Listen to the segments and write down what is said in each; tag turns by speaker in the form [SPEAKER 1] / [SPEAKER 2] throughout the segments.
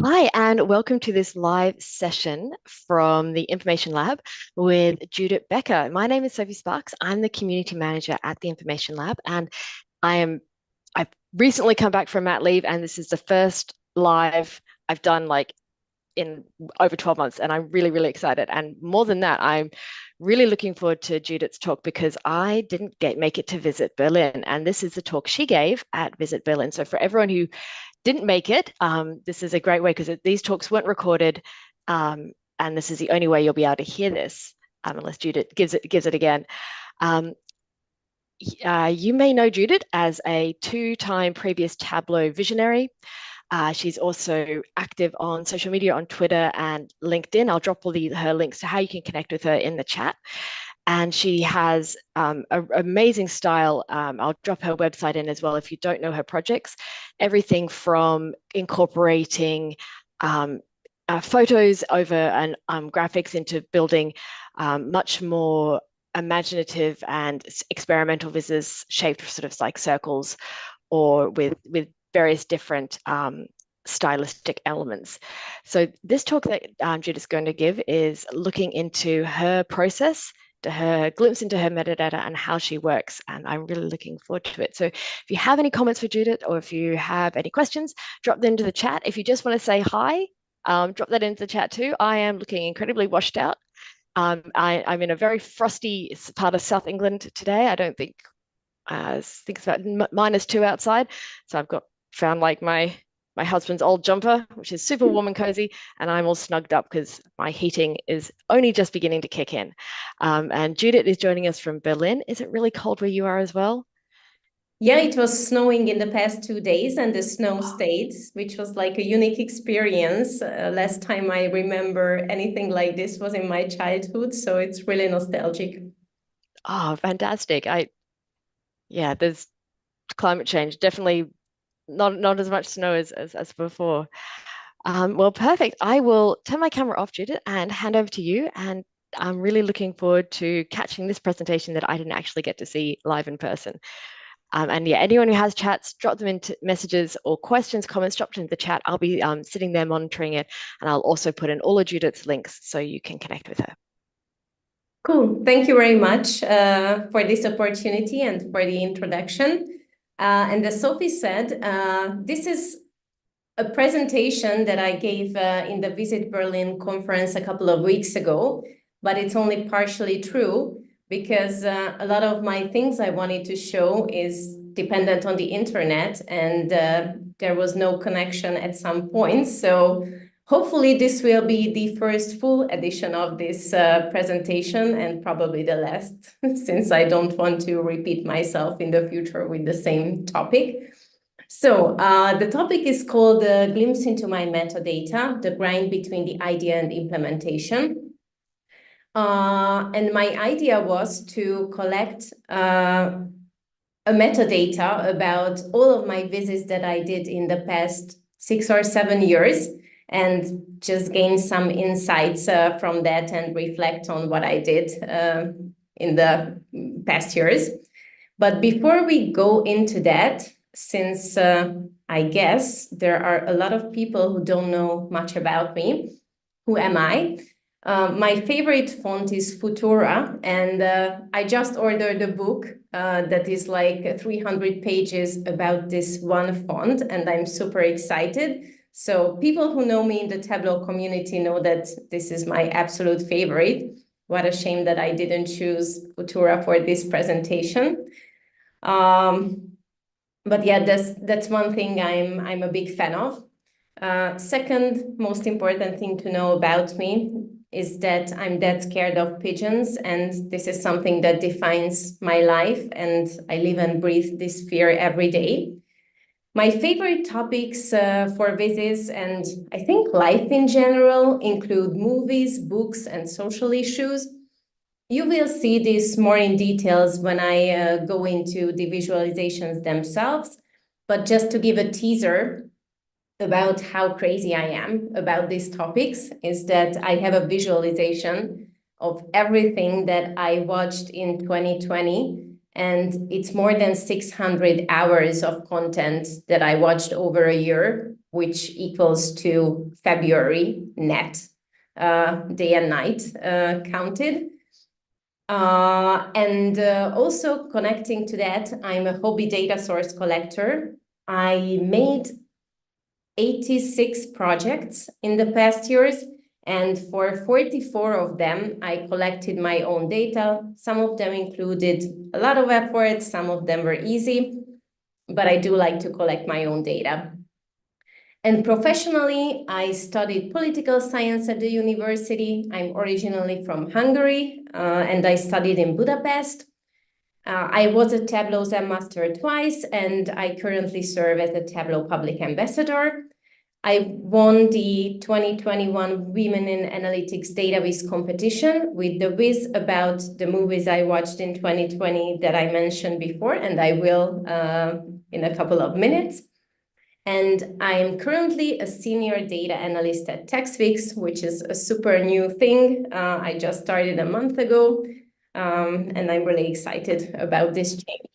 [SPEAKER 1] Hi, and welcome to this live session from the Information Lab with Judit Bekker. My name is Sophie Sparks. I'm the community manager at the Information Lab, and I've recently come back from mat leave, and this is the first live I've done like in over 12 months, and I'm really, really excited. And more than that, I'm really looking forward to Judith's talk because I didn't make it to visit Berlin, and this is the talk she gave at Visit Berlin. So for everyone who didn't make it, this is a great way because these talks weren't recorded, and this is the only way you'll be able to hear this unless Judith gives it again. Um, you may know Judith as a two-time previous Tableau visionary. She's also active on social media on Twitter and LinkedIn. I'll drop all her links to how you can connect with her in the chat. And she has an amazing style. I'll drop her website in as well if you don't know her projects. Everything from incorporating photos over and graphics into building much more imaginative and experimental vizzes shaped sort of like circles or with various different stylistic elements. So this talk that Judith's going to give is looking into her process, to her glimpse into her metadata and how she works. And I'm really looking forward to it. So if you have any comments for Judith or if you have any questions, drop them into the chat. If you just want to say hi, drop that into the chat too. I am looking incredibly washed out. I'm in a very frosty part of South England today. I don't think I think it's about -2 outside. So I've found like my husband's old jumper, which is super warm and cozy, and I'm all snugged up because my heating is only just beginning to kick in. And Judith is joining us from Berlin. Is it really cold where you are as well?
[SPEAKER 2] Yeah, it was snowing in the past 2 days and the snow stayed, which was like a unique experience. Last time I remember anything like this was in my childhood, so it's really nostalgic.
[SPEAKER 1] Oh, fantastic. Yeah, there's climate change. Definitely not as much snow as before. Well, perfect. I will turn my camera off, Judith, and hand over to you. And I'm really looking forward to catching this presentation that I didn't actually get to see live in person. And yeah, anyone who has chats, drop them into messages or questions, comments, drop them into the chat. I'll be sitting there monitoring it, and I'll also put in all of Judith's links so you can connect with her.
[SPEAKER 2] Cool. Thank you very much for this opportunity and for the introduction. And as Sophie said, this is a presentation that I gave in the Visit Berlin conference a couple of weeks ago, but it's only partially true because a lot of my things I wanted to show is dependent on the internet, and there was no connection at some point. So hopefully this will be the first full edition of this presentation and probably the last, since I don't want to repeat myself in the future with the same topic. So the topic is called Glimpse into My Metadata, the grind between the idea and implementation. And my idea was to collect a metadata about all of my visits that I did in the past 6 or 7 years and just gain some insights from that and reflect on what I did in the past years. But before we go into that, since I guess there are a lot of people who don't know much about me, who am I? My favorite font is Futura, and I just ordered a book that is like 300 pages about this one font, and I'm super excited. So people who know me in the Tableau community know that this is my absolute favorite. What a shame that I didn't choose Futura for this presentation. But yeah, that's one thing I'm a big fan of. Second most important thing to know about me is that I'm dead scared of pigeons, and this is something that defines my life, and I live and breathe this fear every day. My favorite topics for visits and I think life in general include movies, books, and social issues. You will see this more in details when I go into the visualizations themselves, but just to give a teaser about how crazy I am about these topics is that I have a visualization of everything that I watched in 2020, and it's more than 600 hours of content that I watched over a year which equals to February net, day and night counted. And also connecting to that, I'm a hobby data source collector. I made 86 projects in the past years, and for 44 of them, I collected my own data. Some of them included a lot of effort, some of them were easy, but I do like to collect my own data. And professionally, I studied political science at the university. I'm originally from Hungary, and I studied in Budapest. I was a Tableau Zen Master twice, and I currently serve as a Tableau Public Ambassador. I won the 2021 Women in Analytics Data Viz competition with the Viz about the movies I watched in 2020 that I mentioned before, and I will in a couple of minutes. And I'm currently a senior data analyst at TextFix, which is a super new thing. I just started a month ago, and I'm really excited about this change.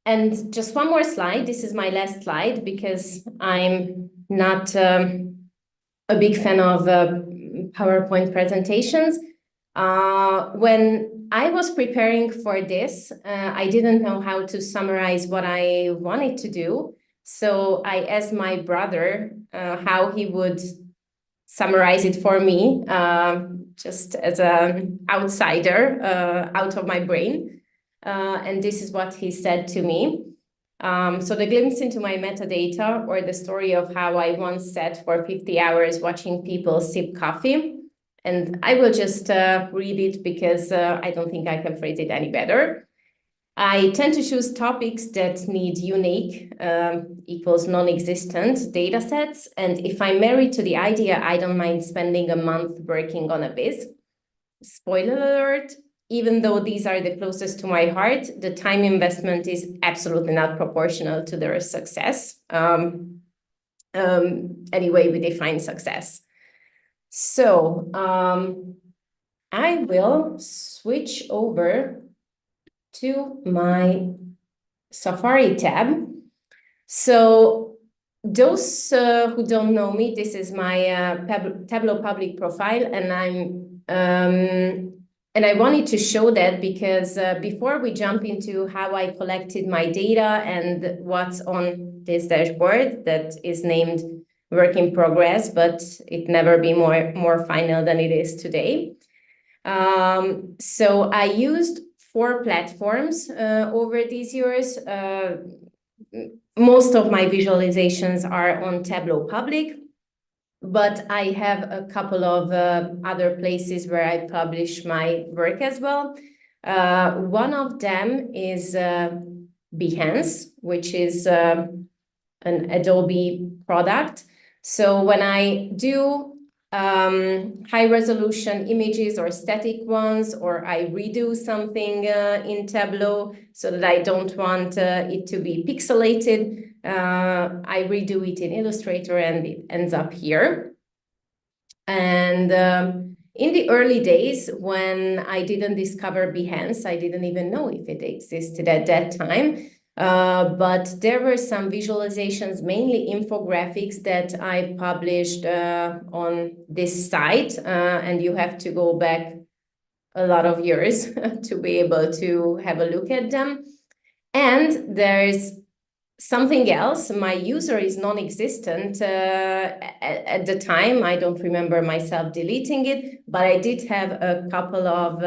[SPEAKER 2] And just one more slide. This is my last slide because I'm not a big fan of PowerPoint presentations. When I was preparing for this, I didn't know how to summarize what I wanted to do. So I asked my brother how he would summarize it for me, just as an outsider out of my brain. And this is what he said to me. So the glimpse into my metadata, or the story of how I once sat for 50 hours watching people sip coffee. And I will just read it because I don't think I can phrase it any better. I tend to choose topics that need unique equals non-existent data sets. And if I'm married to the idea, I don't mind spending a month working on a biz. Spoiler alert, even though these are the closest to my heart, the time investment is absolutely not proportional to their success. Anyway, we define success. So I will switch over to my Safari tab. So those who don't know me, this is my Tableau public profile, and I wanted to show that because before we jump into how I collected my data and what's on this dashboard that is named work in progress, but it never be more final than it is today. So I used 4 platforms over these years. Most of my visualizations are on Tableau Public, but I have a couple of other places where I publish my work as well. One of them is Behance, which is an Adobe product. So when I do high resolution images or static ones, or I redo something in Tableau so that I don't want it to be pixelated, I redo it in Illustrator and it ends up here. And in the early days, when I didn't discover Behance, I didn't even know if it existed at that time. But there were some visualizations, mainly infographics, that I published on this site, and you have to go back a lot of years to be able to have a look at them. And there's something else. My user is non-existent at the time. I don't remember myself deleting it, but I did have a couple of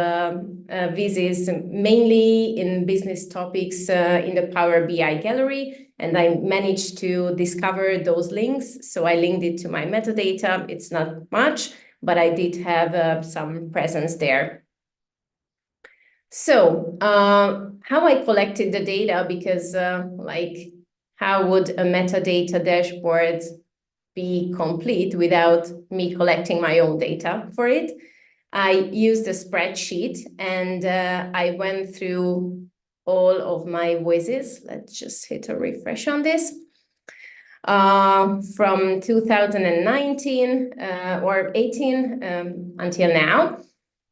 [SPEAKER 2] visits, mainly in business topics in the Power BI gallery, and I managed to discover those links. So I linked it to my metadata. It's not much, but I did have some presence there. So how I collected the data, because how would a metadata dashboard be complete without me collecting my own data for it? I used a spreadsheet, and I went through all of my whizzes. Let's just hit a refresh on this. From 2019 or 18 until now.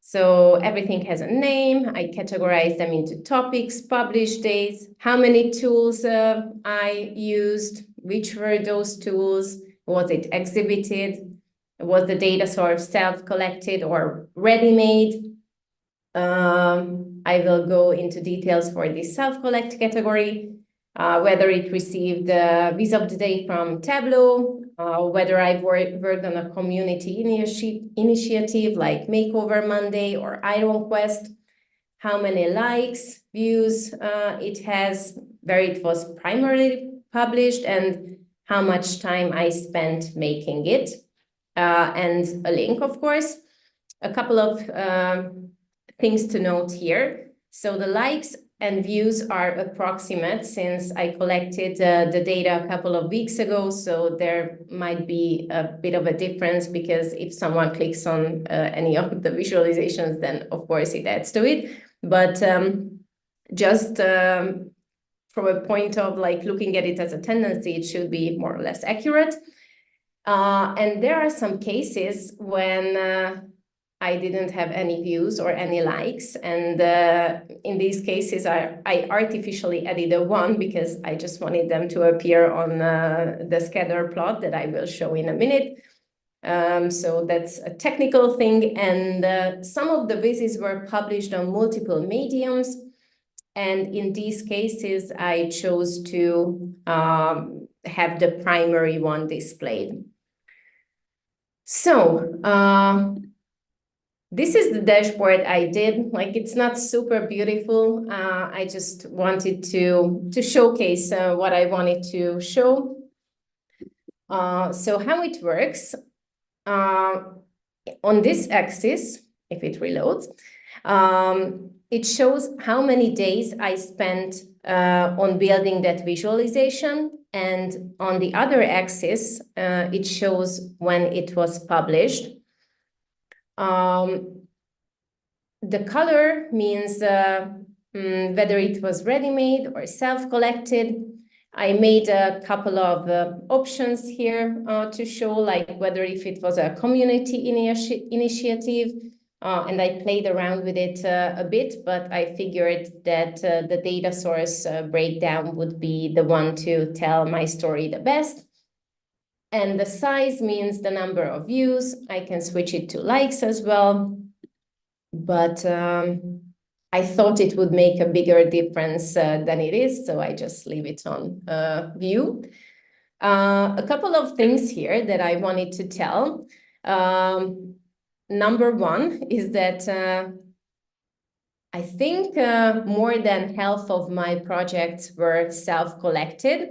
[SPEAKER 2] So everything has a name. I categorize them into topics, publish dates, how many tools I used, which were those tools, was it exhibited, was the data source self-collected or ready-made. I will go into details for the self-collect category, whether it received the Viz of the Day from Tableau, whether I've worked on a community initiative like Makeover Monday or Iron Quest, how many likes, views it has, where it was primarily published, and how much time I spent making it, and a link, of course. A couple of things to note here. So the likes and views are approximate since I collected the data a couple of weeks ago. So there might be a bit of a difference because if someone clicks on any of the visualizations, then of course it adds to it. But just from a point of like looking at it as a tendency, it should be more or less accurate. And there are some cases when I didn't have any views or any likes. And in these cases, I artificially added a 1 because I just wanted them to appear on the scatter plot that I will show in a minute. So that's a technical thing. And some of the vizzes were published on multiple mediums. And in these cases, I chose to have the primary one displayed. So this is the dashboard I did. Like, it's not super beautiful. I just wanted to showcase what I wanted to show. So how it works, on this axis, if it reloads, it shows how many days I spent on building that visualization. And on the other axis, it shows when it was published. The color means whether it was ready-made or self-collected. I made a couple of options here to show, like whether if it was a community initiative, and I played around with it a bit, but I figured that the data source breakdown would be the one to tell my story the best. And the size means the number of views. I can switch it to likes as well. But I thought it would make a bigger difference than it is, so I just leave it on view. A couple of things here that I wanted to tell. Number one is that I think more than half of my projects were self-collected.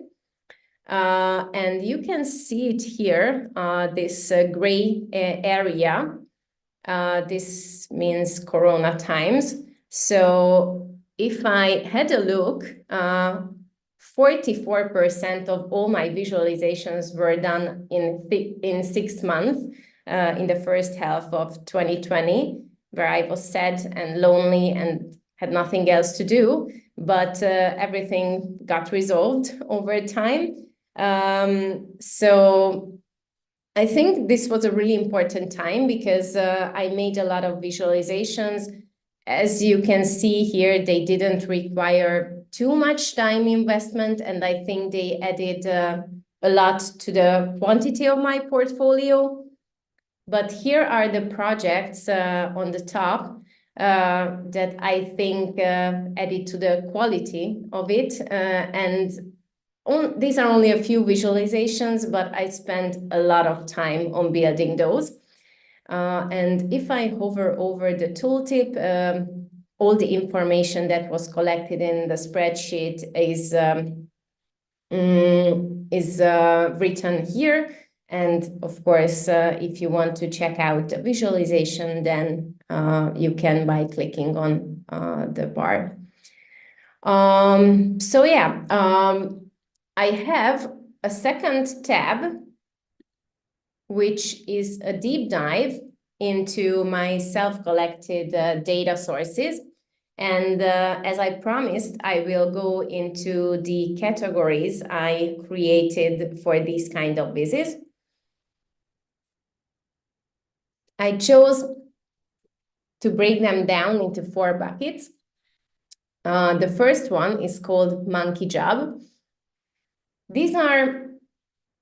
[SPEAKER 2] And you can see it here, this gray area. This means Corona times. So if I had a look, 44% of all my visualizations were done in 6 months, in the first half of 2020, where I was sad and lonely and had nothing else to do, but everything got resolved over time. So I think this was a really important time because I made a lot of visualizations. As you can see here, they didn't require too much time investment, and I think they added a lot to the quantity of my portfolio. But here are the projects on the top that I think added to the quality of it. These are only a few visualizations, but I spent a lot of time on building those. And if I hover over the tooltip, all the information that was collected in the spreadsheet is written here. And of course, if you want to check out the visualization, then you can by clicking on the bar. So yeah, I have a second tab, which is a deep dive into my self-collected data sources. And as I promised, I will go into the categories I created for these kind of vizzes. I chose to break them down into 4 buckets. The first one is called monkey job. These are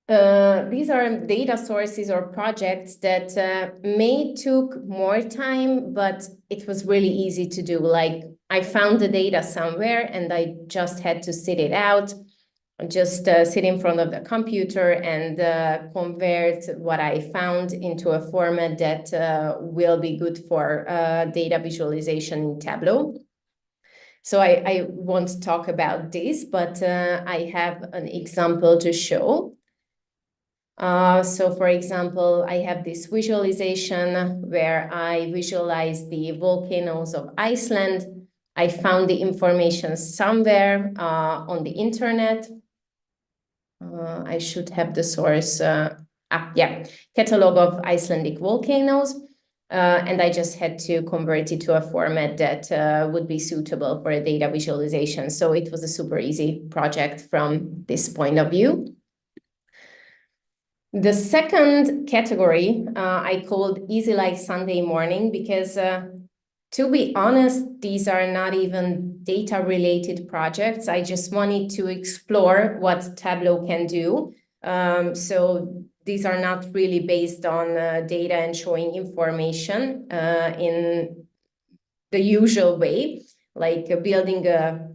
[SPEAKER 2] data sources or projects that may took more time, but it was really easy to do. Like, I found the data somewhere and I just had to sit it out, just sit in front of the computer and convert what I found into a format that will be good for data visualization in Tableau. So I won't talk about this, but I have an example to show. So for example, I have this visualization where I visualize the volcanoes of Iceland. I found the information somewhere on the internet. I should have the source. Catalog of Icelandic volcanoes. And I just had to convert it to a format that would be suitable for a data visualization. So it was a super easy project from this point of view. The second category I called Easy Like Sunday Morning because, to be honest, these are not even data-related projects. I just wanted to explore what Tableau can do. So these are not really based on data and showing information in the usual way, like building a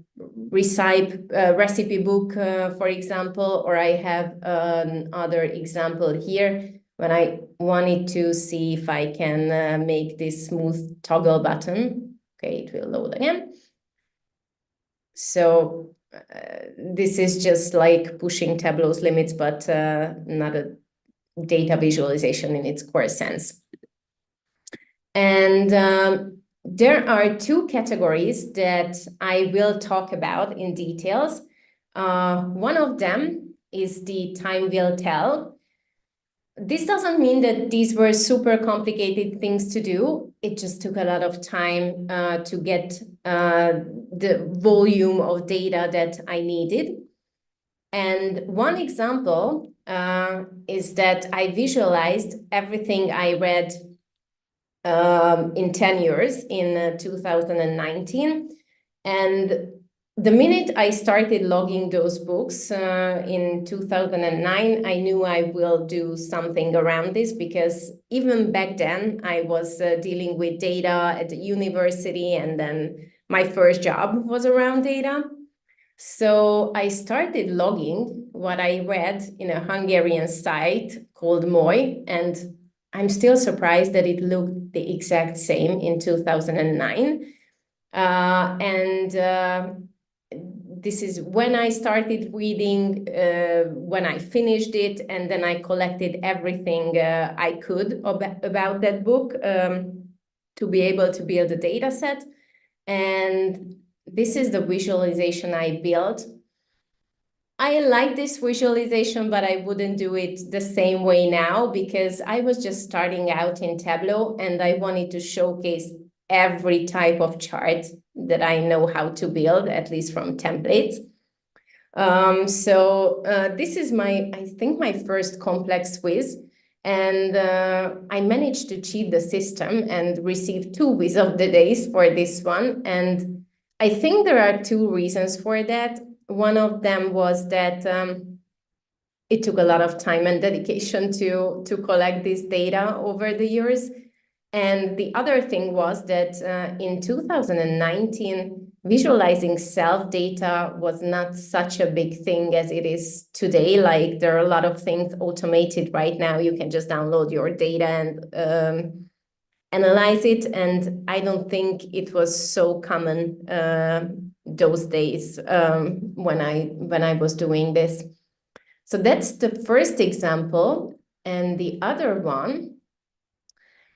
[SPEAKER 2] recipe book, for example, or I have another example here when I wanted to see if I can make this smooth toggle button. Okay, it will load again. So this is just like pushing Tableau's limits, but not a data visualization in its core sense. And there are 2 categories that I will talk about in details. One of them is the time will tell. This doesn't mean that these were super complicated things to do. It just took a lot of time to get the volume of data that I needed. And one example is that I visualized everything I read in 10 years in 2019. And the minute I started logging those books in 2009, I knew I will do something around this because even back then I was dealing with data at the university, and then my first job was around data. So I started logging what I read in a Hungarian site called Moy, and I'm still surprised that it looked the exact same in 2009. This is when I started reading, when I finished it, and then I collected everything I could about that book to be able to build a data set. And this is the visualization I built. I like this visualization, but I wouldn't do it the same way now because I was just starting out in Tableau and I wanted to showcase every type of chart that I know how to build, at least from templates. This is I think my first complex quiz. And I managed to cheat the system and receive 2 Wiz of the Days for this one. And I think there are 2 reasons for that. One of them was that it took a lot of time and dedication to collect this data over the years. And the other thing was that in 2019, visualizing self-data was not such a big thing as it is today. Like, there are a lot of things automated right now. You can just download your data and analyze it. And I don't think it was so common those days when I was doing this. So that's the first example. And the other one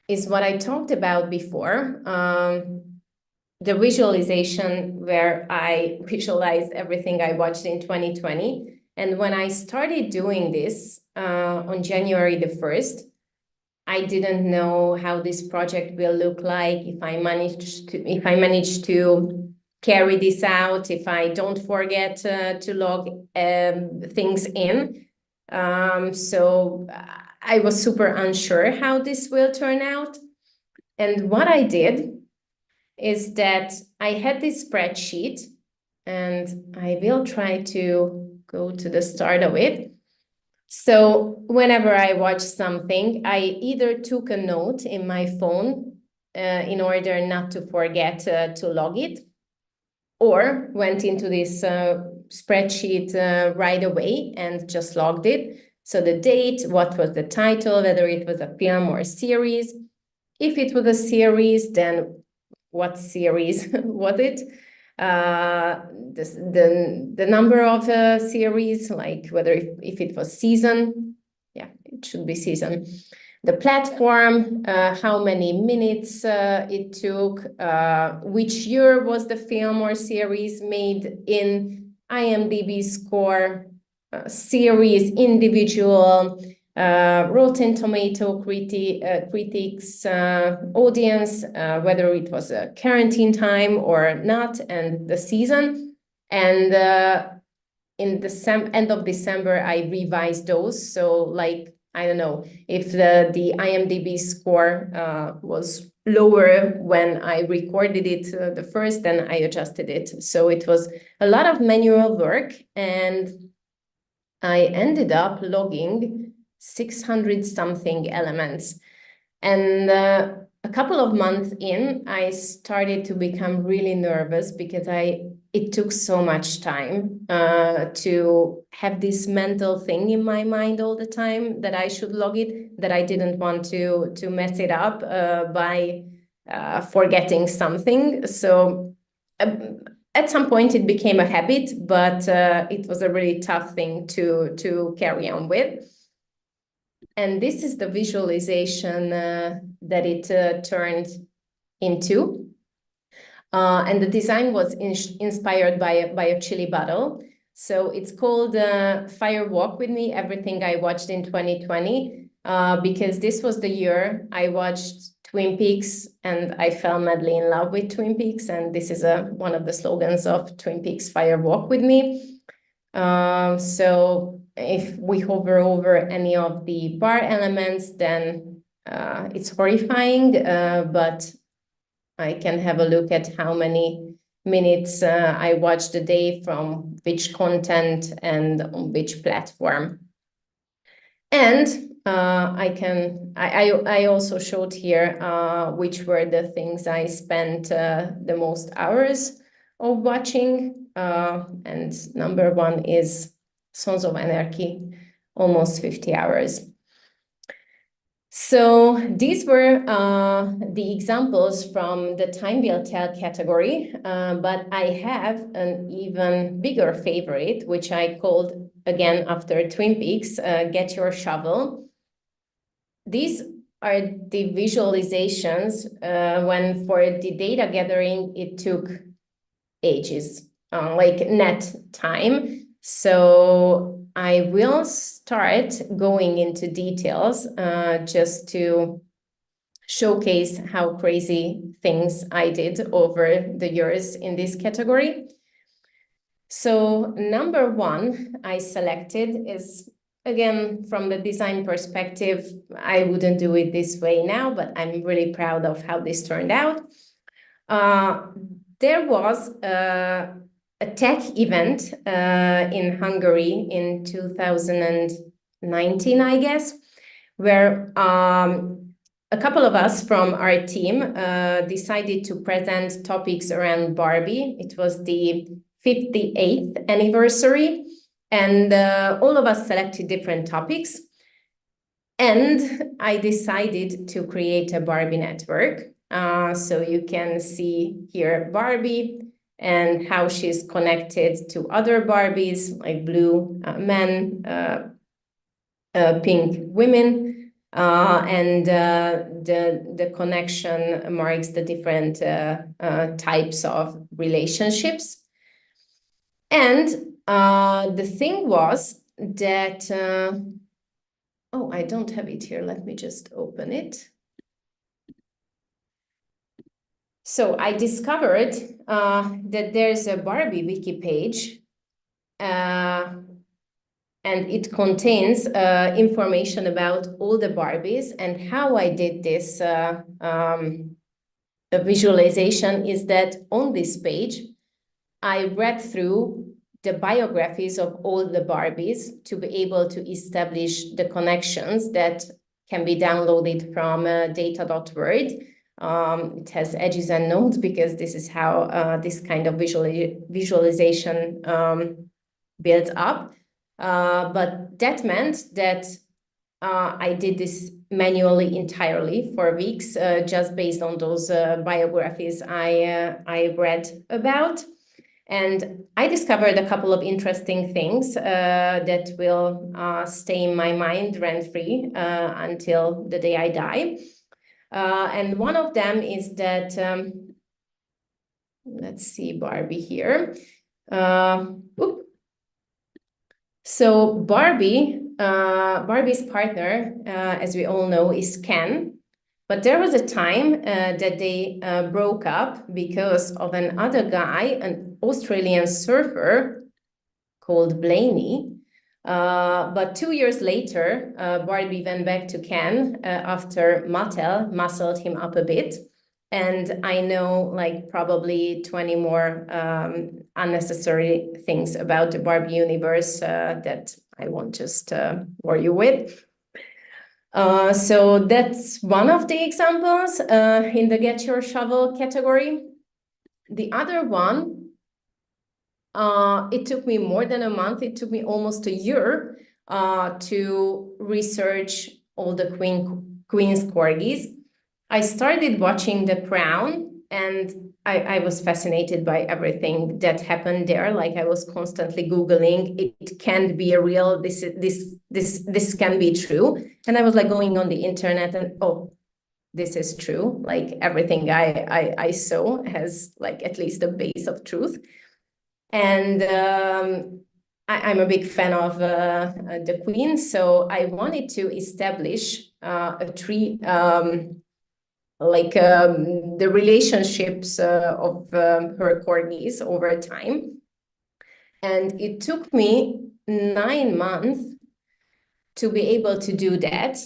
[SPEAKER 2] is what I talked about before, the visualization where I visualized everything I watched in 2020. And when I started doing this on January the 1st, I didn't know how this project will look like, if I manage to carry this out, if I don't forget to log things in. So I was super unsure how this will turn out. And what I did is that I had this spreadsheet, and I will try to go to the start of it. So whenever I watched something, I either took a note in my phone in order not to forget to log it, or went into this spreadsheet right away and just logged it. So the date, what was the title, whether it was a film or a series. If it was a series, then what series was it? The number of series, like whether if it was season, yeah, it should be season. The platform, how many minutes it took, which year was the film or series made in, IMDb score, series, individual, Rotten Tomato critics, audience, whether it was a quarantine time or not, and the season. And in the end of December, I revised those. So like, I don't know, if the IMDb score was lower when I recorded it the first, then I adjusted it. So it was a lot of manual work, and I ended up logging 600 something elements. And a couple of months in, I started to become really nervous because it took so much time to have this mental thing in my mind all the time that I should log it, that I didn't want to mess it up by forgetting something. So at some point it became a habit, but it was a really tough thing to carry on with. And this is the visualization that it turned into. And the design was inspired by a chili bottle. So it's called Fire Walk With Me, Everything I Watched in 2020, because this was the year I watched Twin Peaks and I fell madly in love with Twin Peaks. And this is one of the slogans of Twin Peaks, Fire Walk With Me. So if we hover over any of the bar elements, then it's horrifying, but I can have a look at how many minutes I watched a day from which content and on which platform. And I also showed here which were the things I spent the most hours of watching. And number one is Sons of Anarchy, almost 50 hours. So these were the examples from the Time Will Tell category, but I have an even bigger favorite, which I called, again, after Twin Peaks, Get Your Shovel. These are the visualizations when for the data gathering, it took ages, like net time. So I will start going into details just to showcase how crazy things I did over the years in this category. So number one I selected is, again, from the design perspective, I wouldn't do it this way now, but I'm really proud of how this turned out. There was a tech event in Hungary in 2019, I guess, where a couple of us from our team decided to present topics around Barbie. It was the 58th anniversary, and all of us selected different topics. And I decided to create a Barbie network. So you can see here Barbie and how she's connected to other Barbies, like blue men, pink women, and the connection marks the different types of relationships. And the thing was that, oh, I don't have it here. Let me just open it. So I discovered that there's a Barbie wiki page, and it contains information about all the Barbies. And how I did this visualization is that on this page, I read through the biographies of all the Barbies to be able to establish the connections that can be downloaded from data.word. It has edges and nodes because this is how this kind of visualization built up. But that meant that I did this manually entirely for weeks, just based on those biographies I read about. And I discovered a couple of interesting things that will stay in my mind rent-free until the day I die. And one of them is that, let's see, Barbie here. So Barbie's partner, as we all know, is Ken. But there was a time that they broke up because of another guy, an Australian surfer called Blaney. But 2 years later, Barbie went back to Ken after Mattel muscled him up a bit. And I know like probably 20 more unnecessary things about the Barbie universe that I won't just bore you with. So that's one of the examples in the Get Your Shovel category. The other one, it took me more than a month. It took me almost a year to research all the Queen's corgis. I started watching The Crown, and I was fascinated by everything that happened there. Like I was constantly Googling, it can't be a real, this can be true. And I was like going on the internet and, oh, this is true. Like everything I saw has like at least a base of truth. And I'm a big fan of the Queen. So I wanted to establish a tree, the relationships of her corgis over time. And it took me 9 months to be able to do that.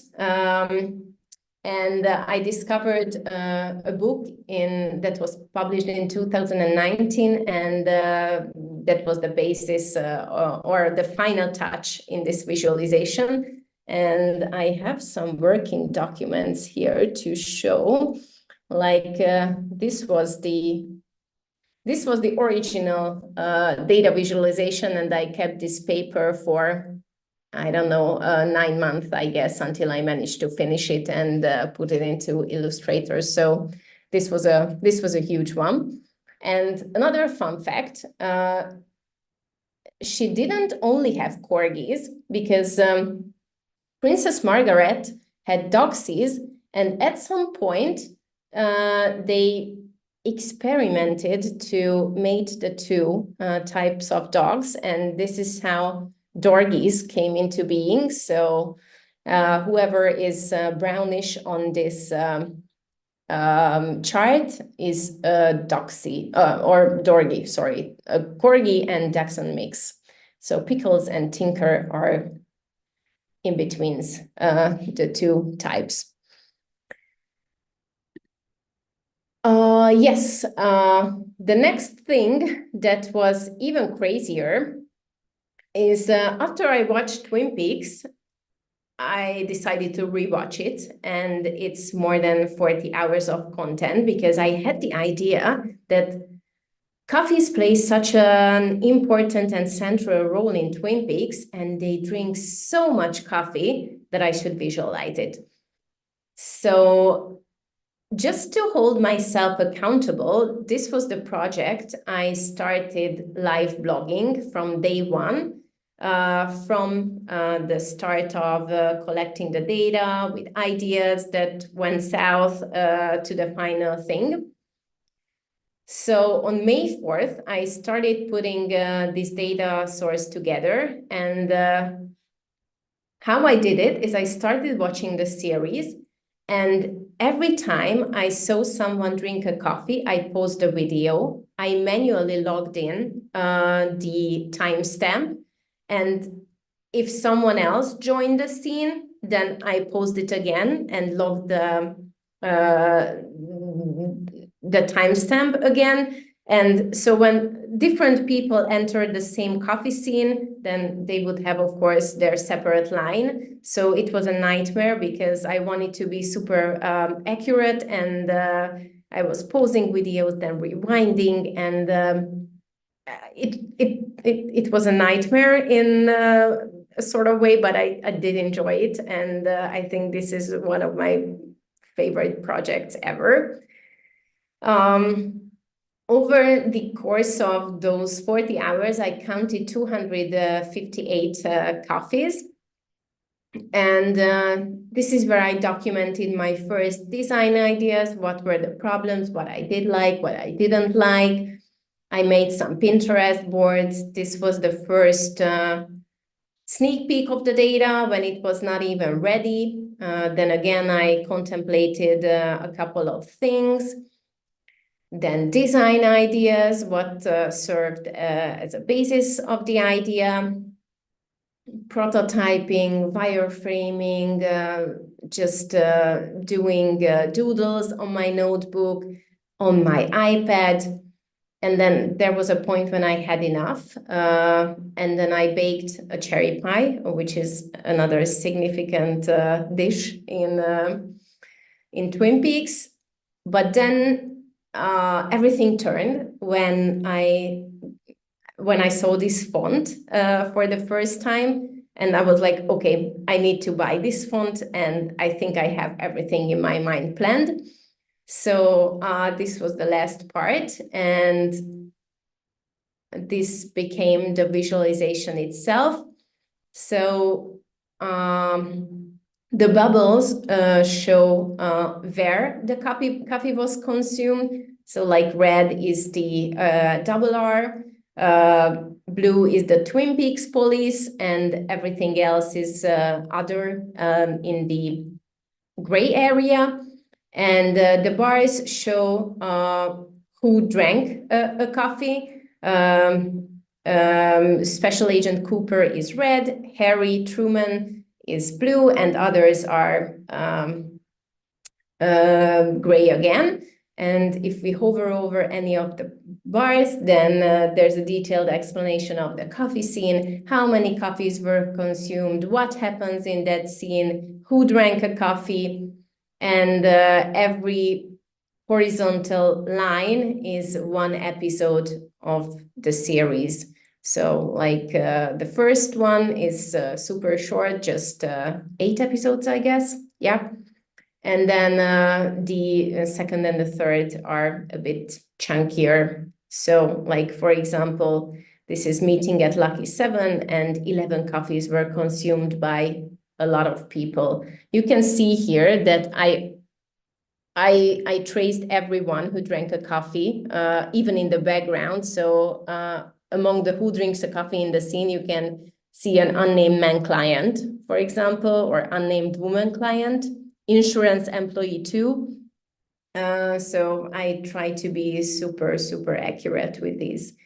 [SPEAKER 2] And I discovered a book that was published in 2019, and that was the basis or the final touch in this visualization. And I have some working documents here to show, like this was the original data visualization, and I kept this paper for, I don't know, 9 months, I guess, until I managed to finish it and put it into Illustrator. So this was a huge one. And another fun fact, she didn't only have corgis, because Princess Margaret had dogsies, and at some point they experimented to mate the two types of dogs, and this is how Dorgies came into being. So whoever is brownish on this chart is a Doxy, or Dorgie, sorry, a Corgi and Dachshund mix. So Pickles and Tinker are in betweens the two types. Yes, the next thing that was even crazier is after I watched Twin Peaks, I decided to rewatch it, and it's more than 40 hours of content, because I had the idea that coffees play such an important and central role in Twin Peaks, and they drink so much coffee that I should visualize it. So just to hold myself accountable, this was the project. I started live blogging from day one, from the start of collecting the data with ideas that went south to the final thing. So on May 4th, I started putting this data source together. And how I did it is I started watching the series, and every time I saw someone drink a coffee, I paused the video. I manually logged in the timestamp, and if someone else joined the scene, then I post it again and log the timestamp again. And so when different people enter the same coffee scene, then they would have, of course, their separate line. So it was a nightmare because I wanted to be super accurate, and I was pausing videos, then rewinding, and it was a nightmare in a sort of way, but I did enjoy it, and I think this is one of my favorite projects ever. Over the course of those 40 hours, I counted 258 coffees. And this is where I documented my first design ideas, what were the problems, what I did like, what I didn't like. I made some Pinterest boards. This was the first sneak peek of the data when it was not even ready. Then again, I contemplated a couple of things. Then design ideas, what served as a basis of the idea, prototyping, wireframing, just doing doodles on my notebook, on my iPad. And then there was a point when I had enough, and then I baked a cherry pie, which is another significant dish in Twin Peaks. But then everything turned when I saw this font for the first time, and I was like, okay, I need to buy this font, and I think I have everything in my mind planned. So this was the last part, and this became the visualization itself. So the bubbles show where the coffee was consumed. So like red is the double R, blue is the Twin Peaks police, and everything else is other in the gray area. And the bars show who drank a coffee. Special Agent Cooper is red, Harry Truman is blue, and others are gray again. And if we hover over any of the bars, then there's a detailed explanation of the coffee scene, how many coffees were consumed, what happens in that scene, who drank a coffee, and every horizontal line is one episode of the series. So like the first one is super short, just 8 episodes, I guess. Yeah. And then the second and the third are a bit chunkier. So like, for example, this is meeting at Lucky 7, and 11 coffees were consumed by a lot of people. You can see here that I traced everyone who drank a coffee, even in the background. So among the who drinks a coffee in the scene, you can see an unnamed man client, for example, or unnamed woman client, insurance employee too. So I try to be super, super accurate with these.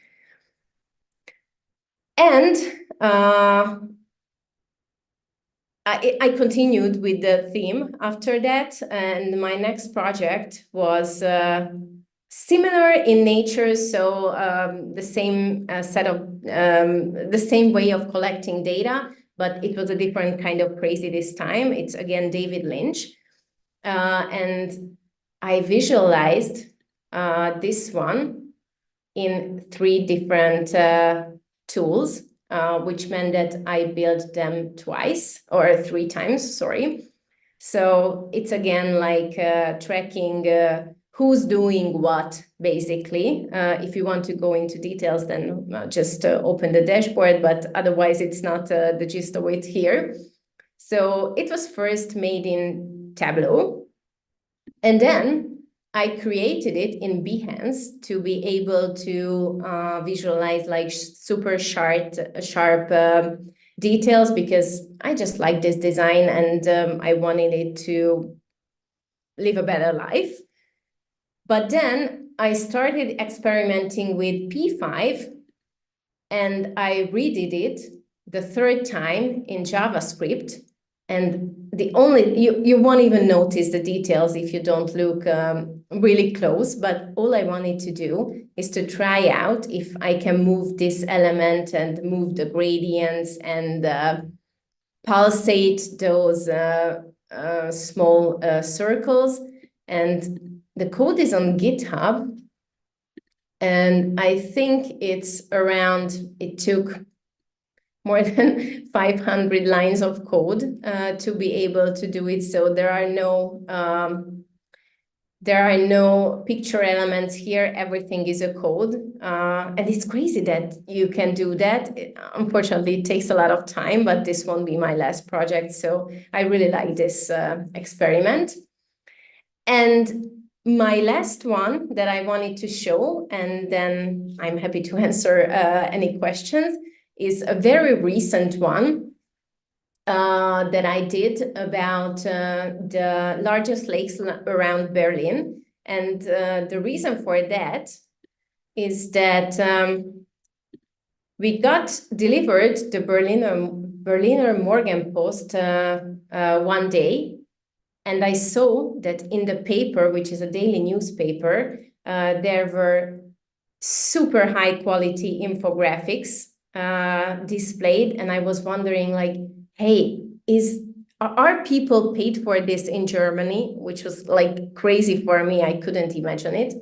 [SPEAKER 2] And I continued with the theme after that, and my next project was similar in nature, so the same the same way of collecting data, but it was a different kind of crazy this time. It's again David Lynch, and I visualized this one in 3 different tools. Which meant that I built them twice or 3 times, sorry. So it's again like tracking who's doing what, basically. If you want to go into details, then just open the dashboard, but otherwise it's not the gist of it here. So it was first made in Tableau, and then I created it in Behance to be able to visualize like super sharp details, because I just like this design, and I wanted it to live a better life. But then I started experimenting with P5, and I redid it the third time in JavaScript. And you won't even notice the details if you don't look really close, but all I wanted to do is to try out if I can move this element and move the gradients and pulsate those small circles. And the code is on GitHub. And I think it took more than 500 lines of code to be able to do it. So there are no picture elements here. Everything is a code. And it's crazy that you can do that. Unfortunately, it takes a lot of time, but this won't be my last project. So I really like this experiment. And my last one that I wanted to show, and then I'm happy to answer any questions, is a very recent one that I did about the largest lakes around Berlin. And the reason for that is that we got delivered the Berliner Morgenpost one day. And I saw that in the paper, which is a daily newspaper, there were super high quality infographics displayed. And I was wondering, like, hey, are people paid for this in Germany? Which was like crazy for me. I couldn't imagine it.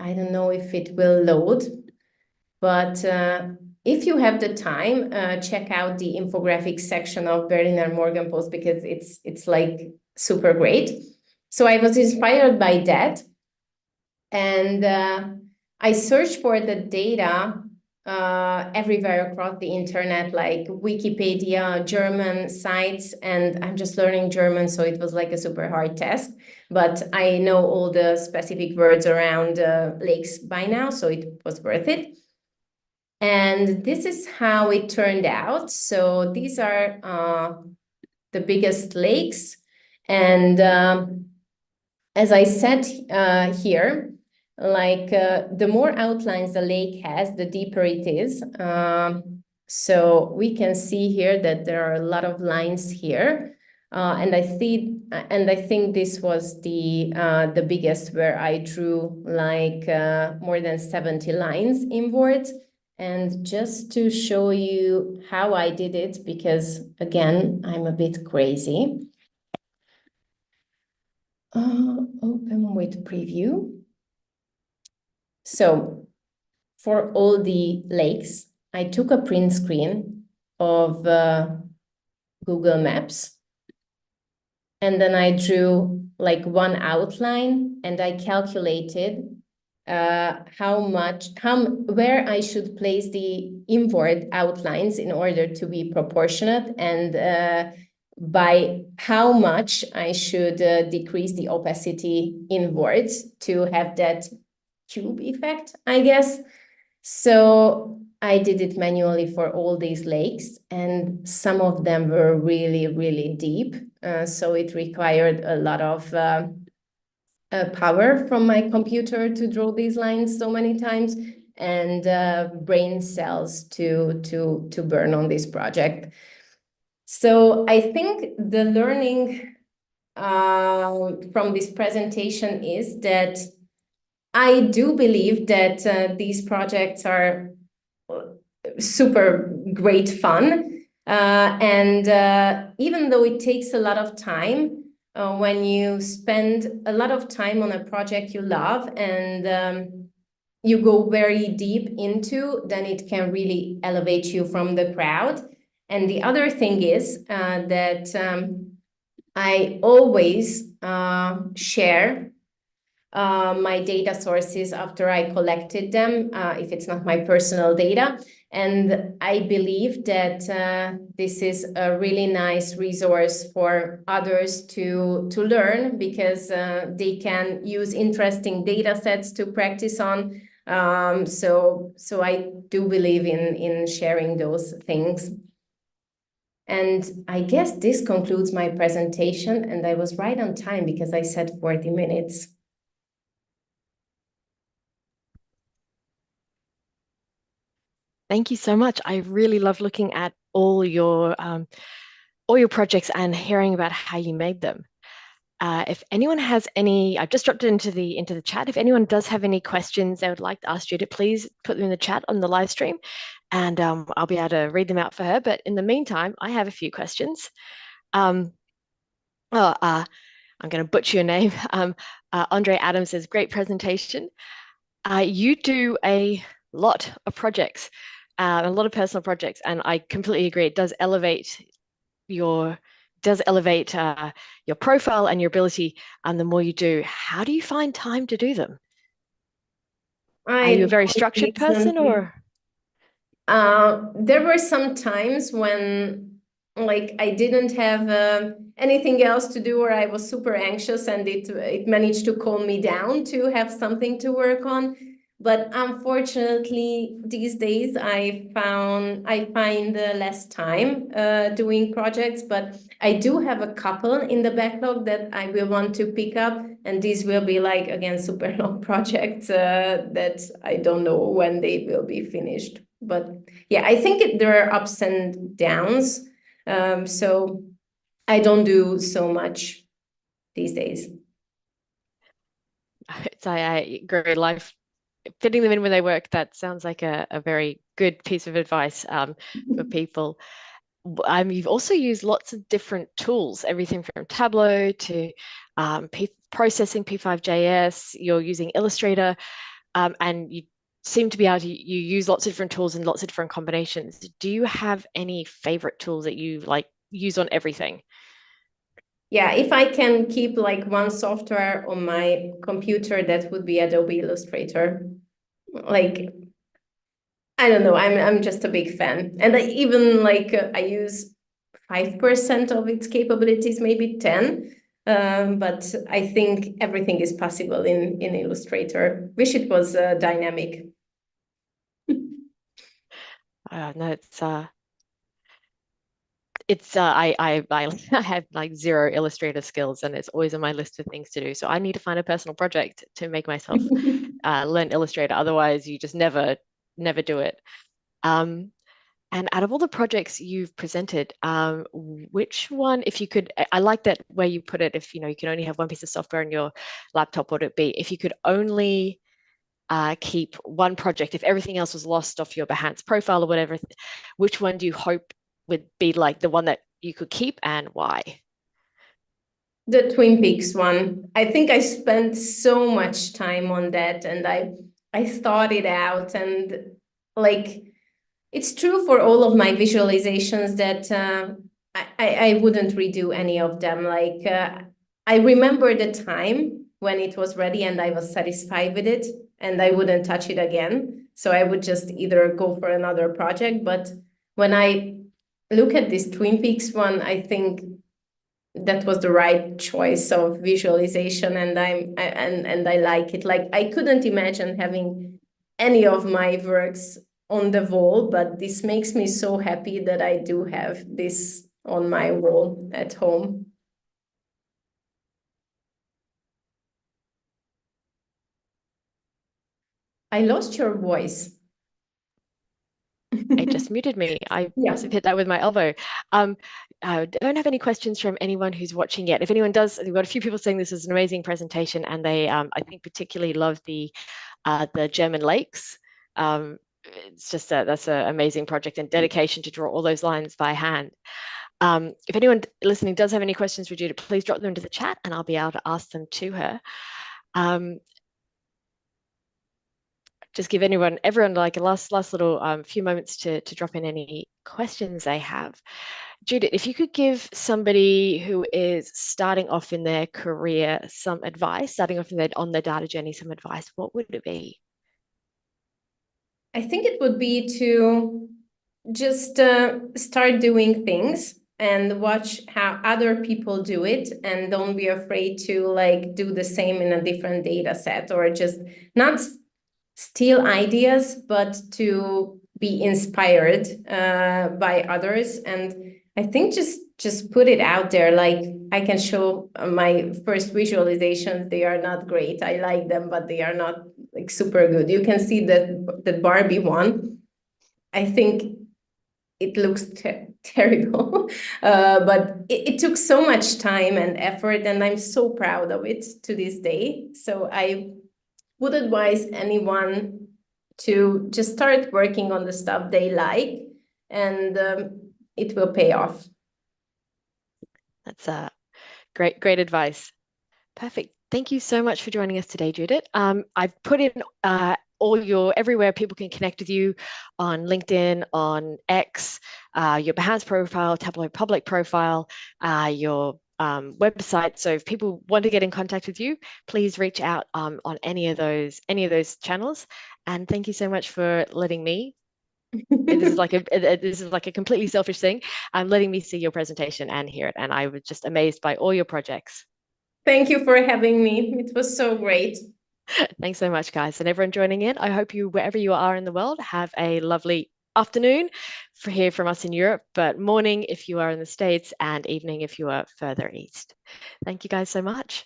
[SPEAKER 2] I don't know if it will load, but if you have the time, check out the infographics section of Berliner Morgenpost, because it's like super great. So I was inspired by that. And I searched for the data everywhere across the internet, like Wikipedia, German sites, and I'm just learning German, so it was like a super hard test. But I know all the specific words around lakes by now, so it was worth it. And this is how it turned out. So these are the biggest lakes. And as I said here, like the more outlines the lake has, the deeper it is. So we can see here that there are a lot of lines here. And I think this was the biggest, where I drew like more than 70 lines inwards. And just to show you how I did it, because again, I'm a bit crazy. Open with preview. So for all the lakes, I took a print screen of Google Maps. And then I drew like one outline, and I calculated where I should place the inward outlines in order to be proportionate, and by how much I should decrease the opacity inwards to have that cube effect, I guess. So I did it manually for all these lakes, and some of them were really, really deep. So it required a lot of power from my computer to draw these lines so many times, and brain cells to burn on this project. So I think the learning from this presentation is that I do believe that these projects are super great fun. And even though it takes a lot of time, when you spend a lot of time on a project you love and you go very deep into, then it can really elevate you from the crowd. And the other thing is that I always share my data sources after I collected them, if it's not my personal data. And I believe that this is a really nice resource for others to learn, because they can use interesting data sets to practice on. So I do believe in sharing those things. And I guess this concludes my presentation, and I was right on time because I said 40 minutes.
[SPEAKER 1] Thank you so much. I really love looking at all your projects and hearing about how you made them. If anyone has any, I've just dropped it into the chat. If anyone does have any questions they would like to ask Judith, please put them in the chat on the live stream, and I'll be able to read them out for her. But in the meantime, I have a few questions. Um, oh, I'm going to butcher your name. Andre Adams says, great presentation. You do a lot of projects, a lot of personal projects, and I completely agree. It does elevate your your profile and your ability, and the more you do. How do you find time to do them? Are you a
[SPEAKER 2] I
[SPEAKER 1] very
[SPEAKER 2] don't
[SPEAKER 1] structured person,
[SPEAKER 2] recently.
[SPEAKER 1] or
[SPEAKER 2] There were some times when like I didn't have anything else to do, or I was super anxious, and it managed to calm me down to have something to work on. But unfortunately, these days I find less time doing projects, but I do have a couple in the backlog that I will want to pick up, and these will be like again super long projects that I don't know when they will be finished. But yeah, I think there are ups and downs. So I don't do so much these days.
[SPEAKER 1] I agree. Life fitting them in when they work. That sounds like a very good piece of advice for people. You've also used lots of different tools, everything from Tableau to processing P5JS. You're using Illustrator, and you seem to be able to you use lots of different tools and lots of different combinations. Do you have any favorite tools that you like use on everything?
[SPEAKER 2] Yeah, if I can keep like one software on my computer, that would be Adobe Illustrator. Like, I don't know, I'm just a big fan. And I even like I use 5% of its capabilities, maybe 10. But I think everything is possible in Illustrator. Wish it was dynamic.
[SPEAKER 1] No, I have like zero Illustrator skills, and it's always on my list of things to do. So I need to find a personal project to make myself learn Illustrator. Otherwise, you just never do it. Um, and out of all the projects you've presented, which one, if you could, I like that where you put it, if you can only have one piece of software on your laptop, what would it be? If you could only keep one project, if everything else was lost off your Behance profile or whatever, which one do you hope would be like the one that you could keep, and why?
[SPEAKER 2] The Twin Peaks one. I think I spent so much time on that, and I thought it out, and like it's true for all of my visualizations that I wouldn't redo any of them. Like I remember the time when it was ready and I was satisfied with it, and I wouldn't touch it again. So I would just either go for another project. But when I look at this Twin Peaks one, I think that was the right choice of visualization, and I like it. Like I couldn't imagine having any of my works on the wall, but this makes me so happy that I do have this on my wall at home. I lost your voice.
[SPEAKER 1] It just muted me. I
[SPEAKER 2] Yeah.
[SPEAKER 1] must have hit that with my elbow. I don't have any questions from anyone who's watching yet. If anyone does, we've got a few people saying this is an amazing presentation, and they, I think, particularly love the German lakes. It's just that's an amazing project and dedication to draw all those lines by hand. If anyone listening does have any questions for Judith, please drop them into the chat, and I'll be able to ask them to her. Just give everyone like a last little few moments to drop in any questions they have. Judith, if you could give somebody who is starting off in their career some advice, starting off on their data journey, some advice, what would it be?
[SPEAKER 2] I think it would be to just start doing things and watch how other people do it, and don't be afraid to like do the same in a different data set, or just not steal ideas, but to be inspired by others. And I think just put it out there. Like I can show my first visualizations. They are not great. I like them, but they are not like super good. You can see that Barbie one. I think it looks terrible, but it took so much time and effort, and I'm so proud of it to this day. So I would advise anyone to just start working on the stuff they like, and it will pay off.
[SPEAKER 1] That's great advice. Perfect. Thank you so much for joining us today, Judith. I've put in everywhere people can connect with you on LinkedIn, on X, your Behance profile, Tableau public profile, your website. So if people want to get in contact with you, please reach out on any of those channels. And thank you so much for letting me. This is like a completely selfish thing. Letting me see your presentation and hear it. And I was just amazed by all your projects.
[SPEAKER 2] Thank you for having me. It was so great.
[SPEAKER 1] Thanks so much, guys. And everyone joining in, I hope you, wherever you are in the world, have a lovely afternoon for here from us in Europe, but morning if you are in the States and evening if you are further east. Thank you guys so much.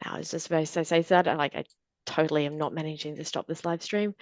[SPEAKER 1] I was just about to say that, I totally am not managing to stop this live stream.